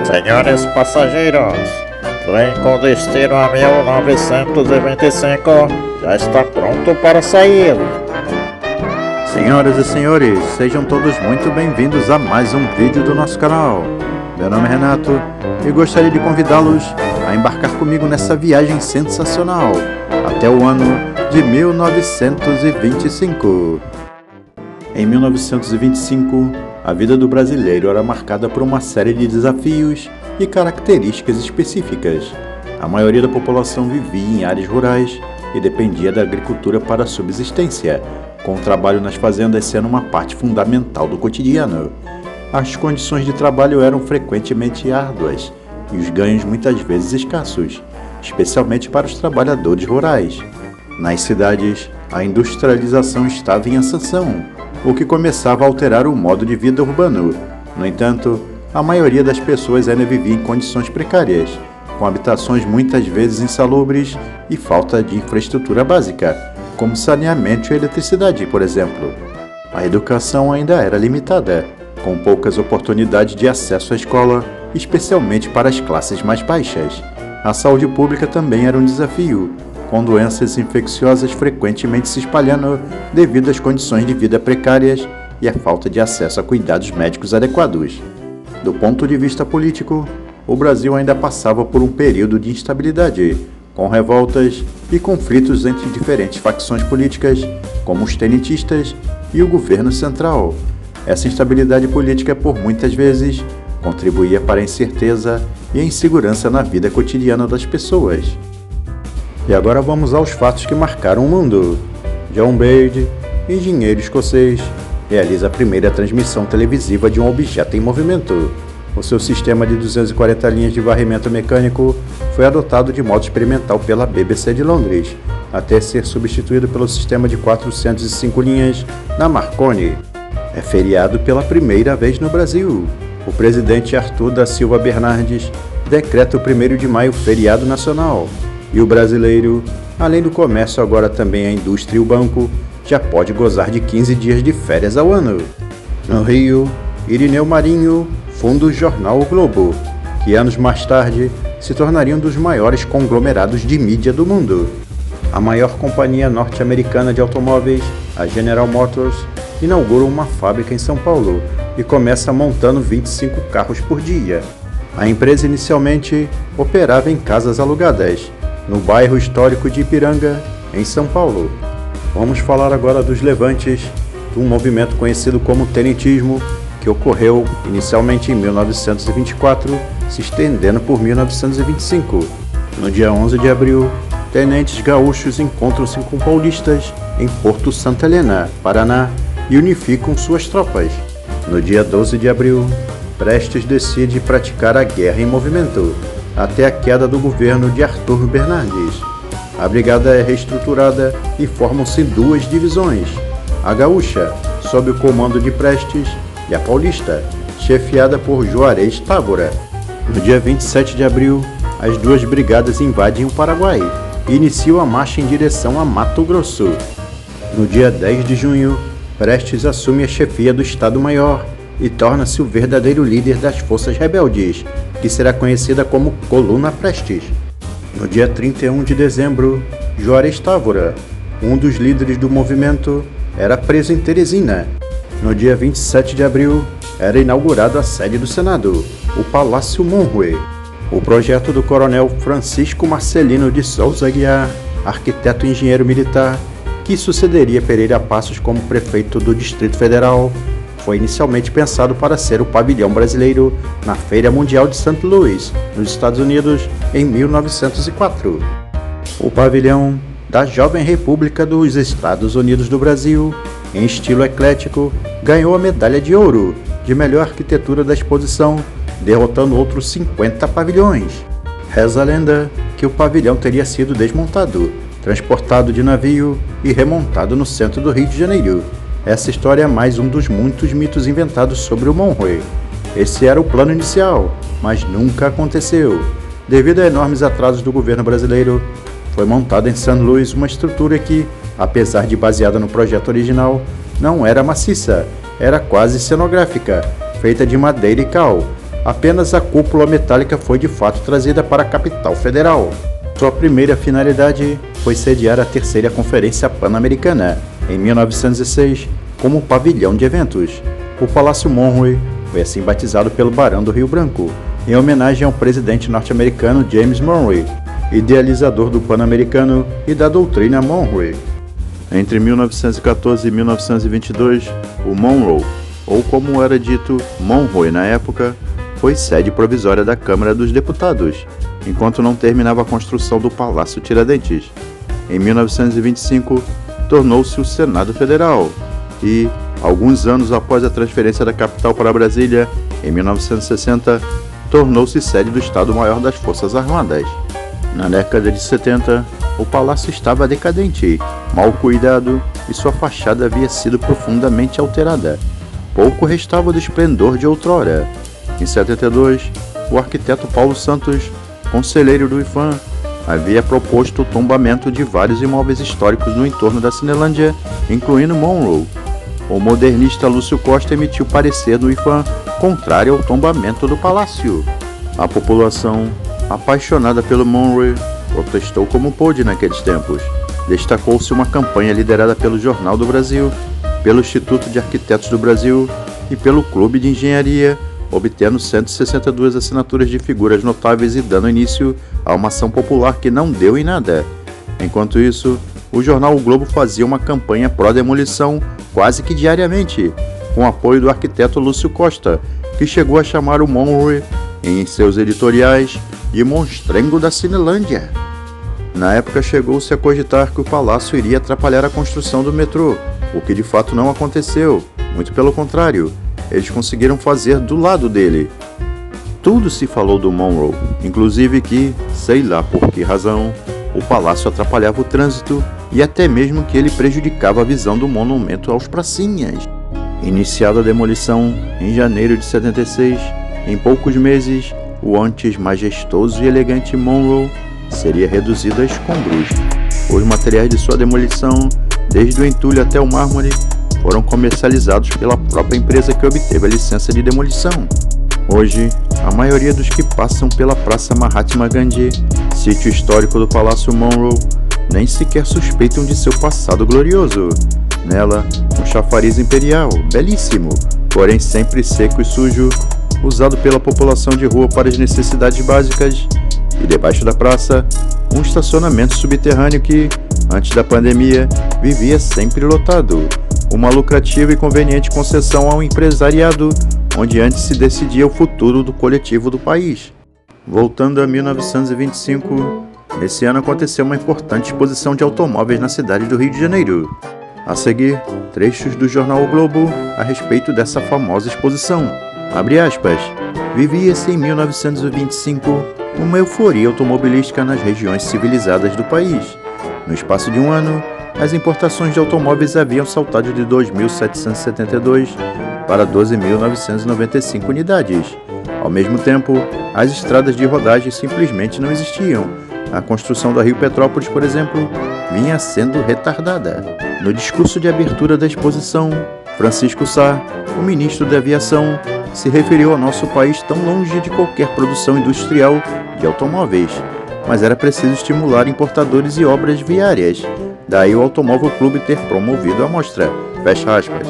Senhores passageiros, trem com destino a 1925 já está pronto para sair. Senhoras e senhores, sejam todos muito bem-vindos a mais um vídeo do nosso canal. Meu nome é Renato e gostaria de convidá-los a embarcar comigo nessa viagem sensacional até o ano de 1925. Em 1925, a vida do brasileiro era marcada por uma série de desafios e características específicas. A maioria da população vivia em áreas rurais e dependia da agricultura para a subsistência, com o trabalho nas fazendas sendo uma parte fundamental do cotidiano. As condições de trabalho eram frequentemente árduas e os ganhos muitas vezes escassos, especialmente para os trabalhadores rurais. Nas cidades, a industrialização estava em ascensão, o que começava a alterar o modo de vida urbano. No entanto, a maioria das pessoas ainda vivia em condições precárias, com habitações muitas vezes insalubres e falta de infraestrutura básica, como saneamento e eletricidade, por exemplo. A educação ainda era limitada, com poucas oportunidades de acesso à escola, especialmente para as classes mais baixas. A saúde pública também era um desafio, com doenças infecciosas frequentemente se espalhando devido às condições de vida precárias e à falta de acesso a cuidados médicos adequados. Do ponto de vista político, o Brasil ainda passava por um período de instabilidade, com revoltas e conflitos entre diferentes facções políticas, como os tenentistas e o governo central. Essa instabilidade política, por muitas vezes, contribuía para a incerteza e a insegurança na vida cotidiana das pessoas. E agora vamos aos fatos que marcaram o mundo. John Baird, engenheiro escocês, realiza a primeira transmissão televisiva de um objeto em movimento. O seu sistema de 240 linhas de varrimento mecânico foi adotado de modo experimental pela BBC de Londres, até ser substituído pelo sistema de 405 linhas na Marconi. É feriado pela primeira vez no Brasil. O presidente Arthur da Silva Bernardes decreta o 1º de maio feriado nacional. E o brasileiro, além do comércio, agora também a indústria e o banco, já pode gozar de 15 dias de férias ao ano. No Rio, Irineu Marinho funda o jornal O Globo, que anos mais tarde se tornaria um dos maiores conglomerados de mídia do mundo. A maior companhia norte-americana de automóveis, a General Motors, inaugura uma fábrica em São Paulo e começa montando 25 carros por dia. A empresa inicialmente operava em casas alugadas, no bairro histórico de Ipiranga, em São Paulo. Vamos falar agora dos levantes de um movimento conhecido como tenentismo, que ocorreu inicialmente em 1924, se estendendo por 1925. No dia 11 de abril, tenentes gaúchos encontram-se com paulistas em Porto Santa Helena, Paraná, e unificam suas tropas. No dia 12 de abril, Prestes decide praticar a guerra em movimento, até a queda do governo de Arthur Bernardes. A brigada é reestruturada e formam-se duas divisões: a gaúcha, sob o comando de Prestes, e a paulista, chefiada por Juarez Távora. No dia 27 de abril, as duas brigadas invadem o Paraguai e iniciam a marcha em direção a Mato Grosso. No dia 10 de junho, Prestes assume a chefia do Estado-Maior e torna-se o verdadeiro líder das forças rebeldes, que será conhecida como Coluna Prestes. No dia 31 de dezembro, Juarez Távora, um dos líderes do movimento, era preso em Teresina. No dia 27 de abril, era inaugurada a sede do Senado, o Palácio Monroe. O projeto do coronel Francisco Marcelino de Souza Aguiar, arquiteto e engenheiro militar, que sucederia Pereira Passos como prefeito do Distrito Federal, foi inicialmente pensado para ser o pavilhão brasileiro na Feira Mundial de St. Louis, nos Estados Unidos, em 1904. O pavilhão da Jovem República dos Estados Unidos do Brasil, em estilo eclético, ganhou a medalha de ouro de melhor arquitetura da exposição, derrotando outros 50 pavilhões. Reza a lenda que o pavilhão teria sido desmontado, transportado de navio e remontado no centro do Rio de Janeiro. Essa história é mais um dos muitos mitos inventados sobre o Monroe. Esse era o plano inicial, mas nunca aconteceu. Devido a enormes atrasos do governo brasileiro, foi montada em St. Louis uma estrutura que, apesar de baseada no projeto original, não era maciça, era quase cenográfica, feita de madeira e cal. Apenas a cúpula metálica foi de fato trazida para a capital federal. Sua primeira finalidade foi sediar a terceira Conferência Pan-Americana, em 1906, como pavilhão de eventos. O Palácio Monroe foi assim batizado pelo Barão do Rio Branco, em homenagem ao presidente norte-americano James Monroe, idealizador do Pan-Americano e da doutrina Monroe. Entre 1914 e 1922, o Monroe, ou como era dito, Monroe na época, foi sede provisória da Câmara dos Deputados, enquanto não terminava a construção do Palácio Tiradentes. Em 1925, tornou-se o Senado Federal e, alguns anos após a transferência da capital para Brasília, em 1960, tornou-se sede do Estado-Maior das Forças Armadas. Na década de 70, o palácio estava decadente, mal cuidado e sua fachada havia sido profundamente alterada. Pouco restava do esplendor de outrora. Em 72, o arquiteto Paulo Santos, conselheiro do IPHAN, havia proposto o tombamento de vários imóveis históricos no entorno da Cinelândia, incluindo Monroe. O modernista Lúcio Costa emitiu parecer no IPHAN contrário ao tombamento do palácio. A população, apaixonada pelo Monroe, protestou como pôde naqueles tempos. Destacou-se uma campanha liderada pelo Jornal do Brasil, pelo Instituto de Arquitetos do Brasil e pelo Clube de Engenharia, obtendo 162 assinaturas de figuras notáveis e dando início a uma ação popular que não deu em nada. Enquanto isso, o jornal O Globo fazia uma campanha pró-demolição quase que diariamente, com apoio do arquiteto Lúcio Costa, que chegou a chamar o Monroe, em seus editoriais, de monstrengo da Cinelândia. Na época chegou-se a cogitar que o palácio iria atrapalhar a construção do metrô, o que de fato não aconteceu, muito pelo contrário, eles conseguiram fazer do lado dele. Tudo se falou do Monroe, inclusive que, sei lá por que razão, o palácio atrapalhava o trânsito e até mesmo que ele prejudicava a visão do monumento aos pracinhas. Iniciada a demolição em janeiro de 76, em poucos meses, o antes majestoso e elegante Monroe seria reduzido a escombros. Os materiais de sua demolição, desde o entulho até o mármore, foram comercializados pela própria empresa que obteve a licença de demolição. Hoje, a maioria dos que passam pela Praça Mahatma Gandhi, sítio histórico do Palácio Monroe, nem sequer suspeitam de seu passado glorioso. Nela, um chafariz imperial, belíssimo, porém sempre seco e sujo, usado pela população de rua para as necessidades básicas, e debaixo da praça, um estacionamento subterrâneo que, antes da pandemia, vivia sempre lotado, uma lucrativa e conveniente concessão ao empresariado, onde antes se decidia o futuro do coletivo do país. Voltando a 1925, nesse ano aconteceu uma importante exposição de automóveis na cidade do Rio de Janeiro. A seguir, trechos do jornal O Globo a respeito dessa famosa exposição. Abre aspas. Vivia-se em 1925 uma euforia automobilística nas regiões civilizadas do país. No espaço de um ano, as importações de automóveis haviam saltado de 2.772 para 12.995 unidades. Ao mesmo tempo, as estradas de rodagem simplesmente não existiam. A construção da Rio Petrópolis, por exemplo, vinha sendo retardada. No discurso de abertura da exposição, Francisco Sá, o ministro da Aviação, se referiu ao nosso país tão longe de qualquer produção industrial de automóveis, mas era preciso estimular importadores e obras viárias. Daí o Automóvel Clube ter promovido a mostra. Fecha aspas.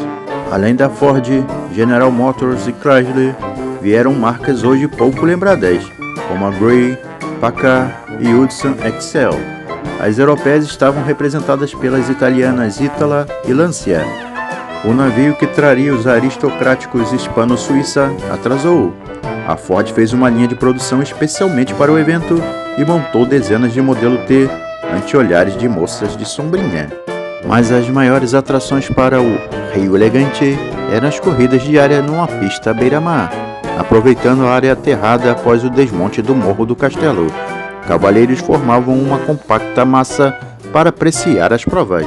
Além da Ford, General Motors e Chrysler, vieram marcas hoje pouco lembradas, como a Gray, Packard e Hudson Excel. As europeias estavam representadas pelas italianas Itala e Lancia. O navio que traria os aristocráticos hispano-suíça atrasou. A Ford fez uma linha de produção especialmente para o evento e montou dezenas de modelo T ante olhares de moças de sombrinha. Mas as maiores atrações para o Rio Elegante eram as corridas diárias numa pista à beira-mar, aproveitando a área aterrada após o desmonte do Morro do Castelo. Cavalheiros formavam uma compacta massa para apreciar as provas.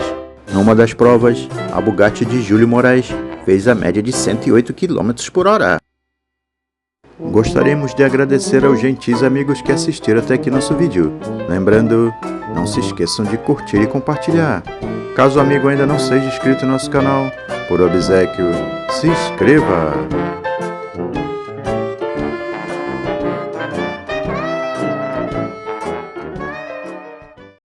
Numa das provas, a Bugatti de Júlio Moraes fez a média de 108 km por hora. Gostaríamos de agradecer aos gentis amigos que assistiram até aqui nosso vídeo. Lembrando, não se esqueçam de curtir e compartilhar. Caso o amigo ainda não seja inscrito no nosso canal, por obséquio, se inscreva!